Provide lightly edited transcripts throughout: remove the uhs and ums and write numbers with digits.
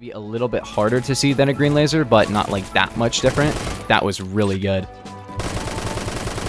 be a little bit harder to see than a green laser, but not like that much different. That was really good.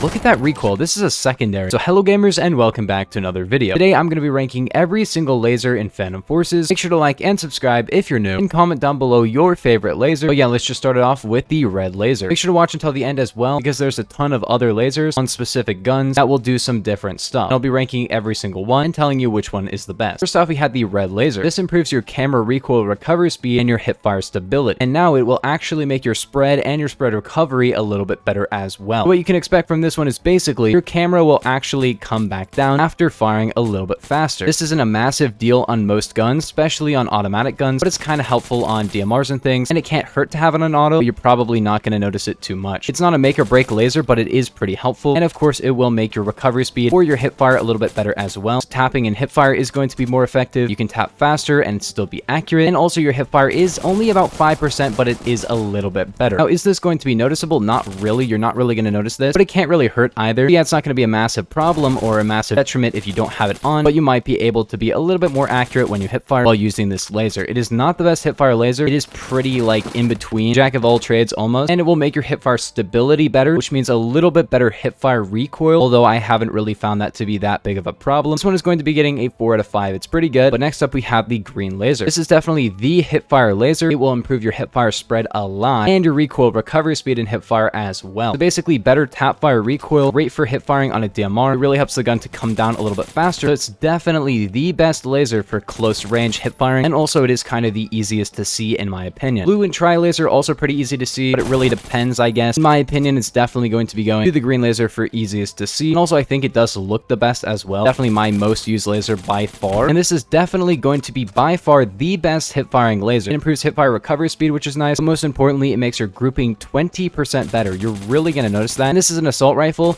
Look at that recoil. This is a secondary. So hello gamers and welcome back to another video. Today I'm going to be ranking every single laser in Phantom Forces. Make sure to like and subscribe if you're new and comment down below your favorite laser. But yeah, let's just start it off with the red laser. Make sure to watch until the end as well because there's a ton of other lasers on specific guns that will do some different stuff. I'll be ranking every single one and telling you which one is the best. First off, we had the red laser. This improves your camera recoil recovery speed and your hipfire stability. And now it will actually make your spread and your spread recovery a little bit better as well. What you can expect from this one is basically your camera will actually come back down after firing a little bit faster. This isn't a massive deal on most guns, especially on automatic guns, but it's kind of helpful on DMRs and things, and it can't hurt to have it on auto, but you're probably not going to notice it too much. It's not a make or break laser, but it is pretty helpful, and of course it will make your recovery speed or your hipfire a little bit better as well. So tapping and hipfire is going to be more effective. You can tap faster and still be accurate, and also your hipfire is only about 5%, but it is a little bit better. Now, is this going to be noticeable? Not really. You're not really going to notice this, but it can't really hurt either. Yeah, it's not going to be a massive problem or a massive detriment if you don't have it on, but you might be able to be a little bit more accurate when you hipfire while using this laser. It is not the best hipfire laser. It is pretty like in between, jack of all trades almost, and it will make your hipfire stability better, which means a little bit better hipfire recoil, although I haven't really found that to be that big of a problem. This one is going to be getting a 4 out of 5. It's pretty good. But next up we have the green laser. This is definitely the hipfire laser. It will improve your hipfire spread a lot and your recoil recovery speed and hipfire as well. So basically better tap fire recoil, great for hip firing on a DMR. It really helps the gun to come down a little bit faster. So it's definitely the best laser for close range hip firing, and also it is kind of the easiest to see in my opinion. Blue and tri laser also pretty easy to see, but it really depends, I guess. In my opinion, it's definitely going to be going to the green laser for easiest to see, and also I think it does look the best as well. Definitely my most used laser by far, and this is definitely going to be by far the best hip firing laser. It improves hip fire recovery speed, which is nice, but most importantly, it makes your grouping 20% better. You're really going to notice that. And this is an assault rifle.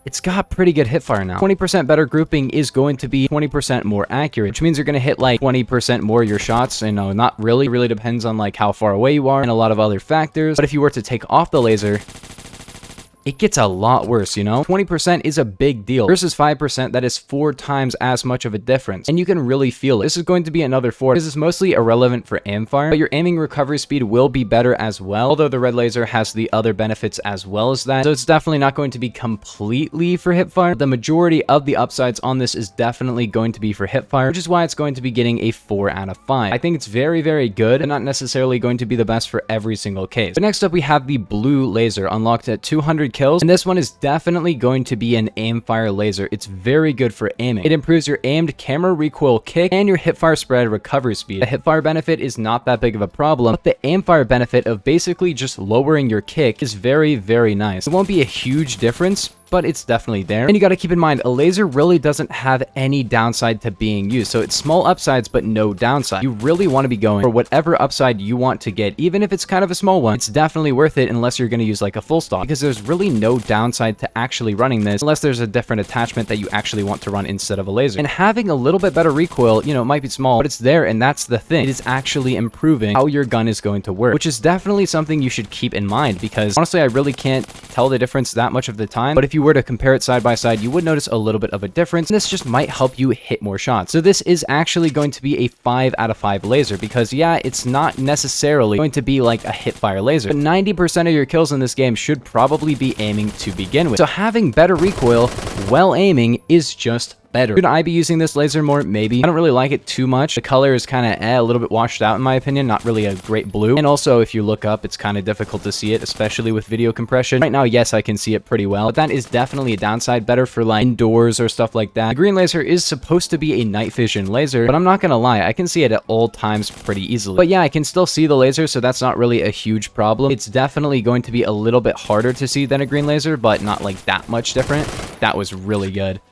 It's got pretty good hipfire now. 20% better grouping is going to be 20% more accurate, which means you're going to hit like 20% more of your shots. You know, not really. It really depends on like how far away you are and a lot of other factors. But if you were to take off the laser, it gets a lot worse, you know? 20% is a big deal. Versus 5%, that is 4 times as much of a difference. And you can really feel it. This is going to be another 4. This is mostly irrelevant for aimfire, but your aiming recovery speed will be better as well, although the red laser has the other benefits as well as that. So it's definitely not going to be completely for hipfire. The majority of the upsides on this is definitely going to be for hipfire, which is why it's going to be getting a 4 out of 5. I think it's very, very good, but not necessarily going to be the best for every single case. But next up, we have the blue laser unlocked at 200 kills, and this one is definitely going to be an aimfire laser. It's very good for aiming. It improves your aimed camera recoil kick and your hipfire spread recovery speed. The hipfire benefit is not that big of a problem, but the aimfire benefit of basically just lowering your kick is very, very nice. It won't be a huge difference, but it's definitely there. And you got to keep in mind, a laser really doesn't have any downside to being used. So it's small upsides, but no downside. You really want to be going for whatever upside you want to get, even if it's kind of a small one. It's definitely worth it unless you're going to use like a full stock, because there's really no downside to actually running this unless there's a different attachment that you actually want to run instead of a laser. And having a little bit better recoil, you know, it might be small, but it's there, and that's the thing. It is actually improving how your gun is going to work, which is definitely something you should keep in mind, because honestly, I really can't tell the difference that much of the time. But if you were to compare it side by side, you would notice a little bit of a difference, and this just might help you hit more shots. So this is actually going to be a 5 out of 5 laser, because yeah, it's not necessarily going to be like a hipfire laser, but 90% of your kills in this game should probably be aiming to begin with. So having better recoil while aiming is just better. Should I be using this laser more? Maybe. I don't really like it too much. The color is kind of a little bit washed out in my opinion, not really a great blue. And also, if you look up, it's kind of difficult to see it, especially with video compression. Right now, yes, I can see it pretty well, but that is definitely a downside. Better for like indoors or stuff like that. The green laser is supposed to be a night vision laser, but I'm not gonna lie, I can see it at all times pretty easily. But yeah, I can still see the laser, so that's not really a huge problem. It's definitely going to be a little bit harder to see than a green laser, but not like that much different. That was really good.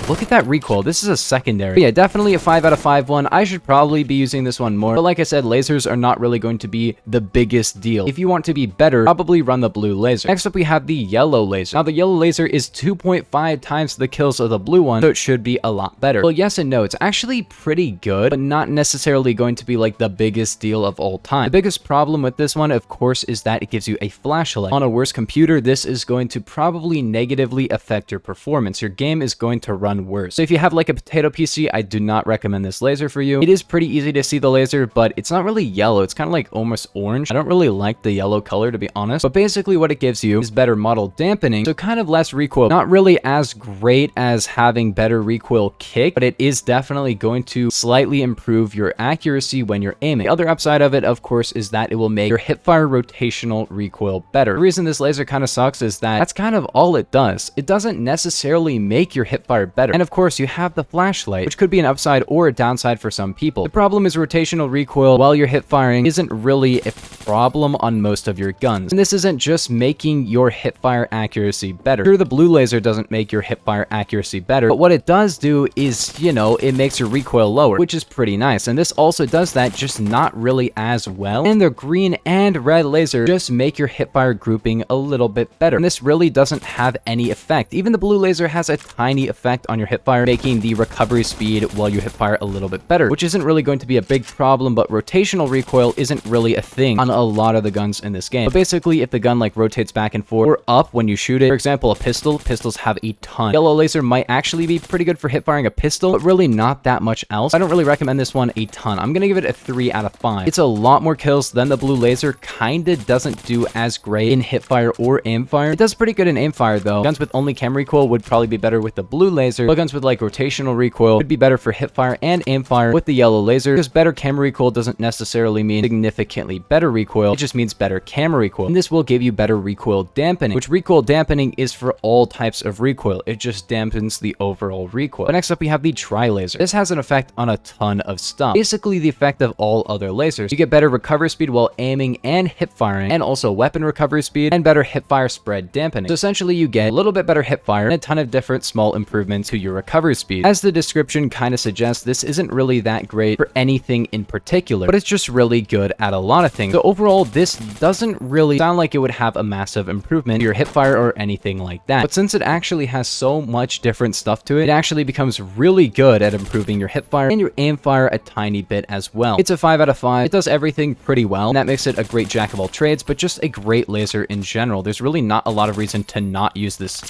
Look at that recoil. This is a secondary. But yeah, definitely a 5 out of 5 one. I should probably be using this one more. But like I said, lasers are not really going to be the biggest deal. If you want to be better, probably run the blue laser. Next up, we have the yellow laser. Now, the yellow laser is 2.5 times the kills of the blue one, so it should be a lot better. Well, yes and no. It's actually pretty good, but not necessarily going to be like the biggest deal of all time. The biggest problem with this one, of course, is that it gives you a flashlight. On a worse computer, this is going to probably negatively affect your performance. Your game is going to run even worse. So if you have like a potato PC, I do not recommend this laser for you. It is pretty easy to see the laser, but it's not really yellow. It's kind of like almost orange. I don't really like the yellow color, to be honest, but basically what it gives you is better model dampening, so kind of less recoil. Not really as great as having better recoil kick, but it is definitely going to slightly improve your accuracy when you're aiming. The other upside of it, of course, is that it will make your hipfire rotational recoil better. The reason this laser kind of sucks is that that's kind of all it does. It doesn't necessarily make your hipfire better. And of course, you have the flashlight, which could be an upside or a downside for some people. The problem is rotational recoil while you're hip firing isn't really a problem on most of your guns. And this isn't just making your hipfire accuracy better. Sure, the blue laser doesn't make your hipfire accuracy better, but what it does do is, you know, it makes your recoil lower, which is pretty nice. And this also does that, just not really as well. And the green and red laser just make your hipfire grouping a little bit better. And this really doesn't have any effect. Even the blue laser has a tiny effect on your hipfire, making the recovery speed while you hipfire a little bit better, which isn't really going to be a big problem, but rotational recoil isn't really a thing on a lot of the guns in this game. But basically, if the gun like rotates back and forth or up when you shoot it, for example, a pistols have a ton. Yellow laser might actually be pretty good for hip firing a pistol, but really not that much else. I don't really recommend this one a ton. I'm gonna give it a 3 out of 5. It's a lot more kills than the blue laser. Kinda doesn't do as great in hip fire or aim fire. It does pretty good in aim fire though. Guns with only cam recoil would probably be better with the blue laser, but guns with like rotational recoil would be better for hip fire and aim fire with the yellow laser, because better camera recoil doesn't necessarily mean significantly better recoil. It just means better camera recoil. And this will give you better recoil dampening, which recoil dampening is for all types of recoil. It just dampens the overall recoil. But next up, we have the tri laser. This has an effect on a ton of stuff. Basically, the effect of all other lasers. You get better recovery speed while aiming and hip firing, and also weapon recovery speed and better hip fire spread dampening. So essentially, you get a little bit better hip fire and a ton of different small improvements to your recovery speed. As the description kind of suggests, this isn't really that great for anything in particular, but it's just really good at a lot of things. So overall, this doesn't really sound like it would have a massive improvement to your hip fire or anything like that. But since it actually has so much different stuff to it, it actually becomes really good at improving your hip fire and your aim fire a tiny bit as well. It's a 5 out of 5. It does everything pretty well, and that makes it a great jack of all trades, but just a great laser in general. There's really not a lot of reason to not use this.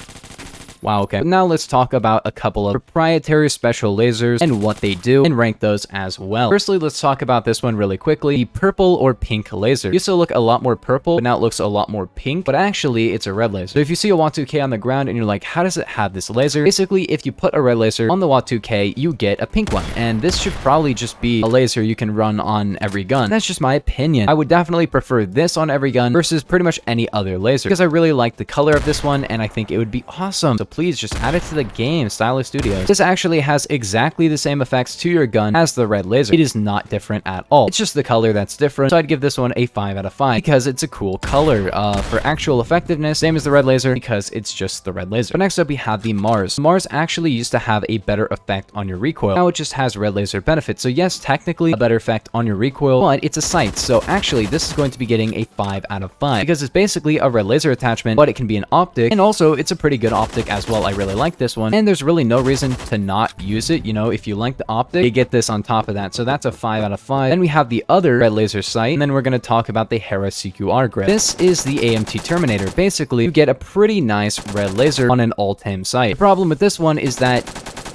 Wow, okay. But now let's talk about a couple of proprietary special lasers and what they do and rank those as well. Firstly, let's talk about this one really quickly. The purple or pink laser. It used to look a lot more purple, but now it looks a lot more pink, but actually it's a red laser. So if you see a WAT2K on the ground and you're like, how does it have this laser? Basically, if you put a red laser on the WAT2K, you get a pink one. And this should probably just be a laser you can run on every gun. That's just my opinion. I would definitely prefer this on every gun versus pretty much any other laser, because I really like the color of this one and I think it would be awesome. So please just add it to the game, Stylus Studios. This actually has exactly the same effects to your gun as the red laser. It is not different at all. It's just the color that's different. So I'd give this one a 5 out of 5 because it's a cool color. For actual effectiveness, same as the red laser because it's just the red laser. But next up, we have the Mars. Mars actually used to have a better effect on your recoil. Now it just has red laser benefits. So yes, technically a better effect on your recoil, but it's a sight. So actually, this is going to be getting a 5 out of 5 because it's basically a red laser attachment, but it can be an optic, and also it's a pretty good optic as well. I really like this one, and there's really no reason to not use it. You know, if you like the optic, you get this on top of that. So that's a 5 out of 5. Then we have the other red laser sight, and then we're going to talk about the Hera CQR grip. This is the AMT Terminator. Basically, you get a pretty nice red laser on an alt-aim sight. The problem with this one is that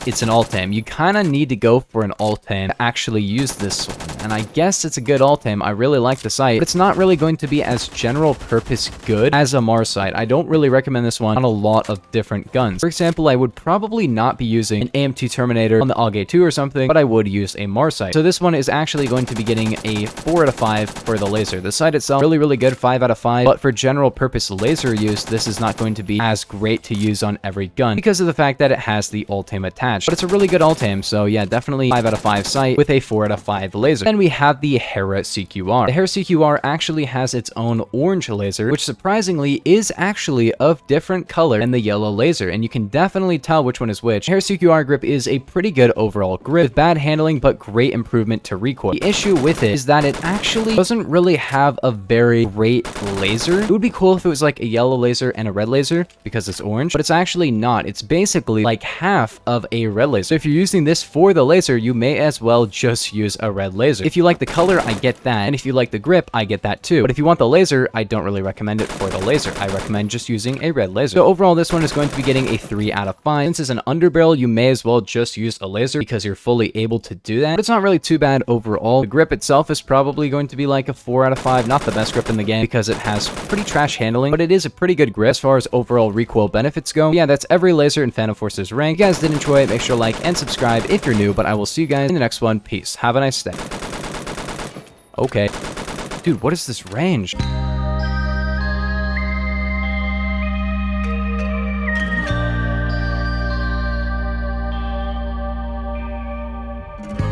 it's an alt-aim. You kind of need to go for an alt-aim to actually use this one. And I guess it's a good alt-aim. I really like the sight, but it's not really going to be as general purpose good as a Mars sight. I don't really recommend this one on a lot of different guns. For example, I would probably not be using an AMT Terminator on the AUG 2 or something, but I would use a Mars sight. So this one is actually going to be getting a 4 out of 5 for the laser. The sight itself, really, really good, 5 out of 5. But for general purpose laser use, this is not going to be as great to use on every gun because of the fact that it has the alt-aim attached. But it's a really good alt-aim, so yeah, definitely 5 out of 5 sight with a 4 out of 5 laser. Then we have the Hera CQR. The Hera CQR actually has its own orange laser, which surprisingly is actually of different color than the yellow laser, and you can definitely tell which one is which. Hera CQR grip is a pretty good overall grip with bad handling, but great improvement to recoil. The issue with it is that it actually doesn't really have a very great laser. It would be cool if it was like a yellow laser and a red laser because it's orange, but it's actually not. It's basically like half of a a red laser. So if you're using this for the laser, you may as well just use a red laser. If you like the color, I get that. And if you like the grip, I get that too. But if you want the laser, I don't really recommend it for the laser. I recommend just using a red laser. So overall, this one is going to be getting a 3 out of 5. Since it's an underbarrel, you may as well just use a laser because you're fully able to do that. But it's not really too bad overall. The grip itself is probably going to be like a 4 out of 5. Not the best grip in the game because it has pretty trash handling, but it is a pretty good grip as far as overall recoil benefits go. Yeah, that's every laser in Phantom Forces rank. If you guys did enjoy it, make sure to like and subscribe if you're new, but I will see you guys in the next one. Peace. Have a nice day. Okay. Dude, what is this range?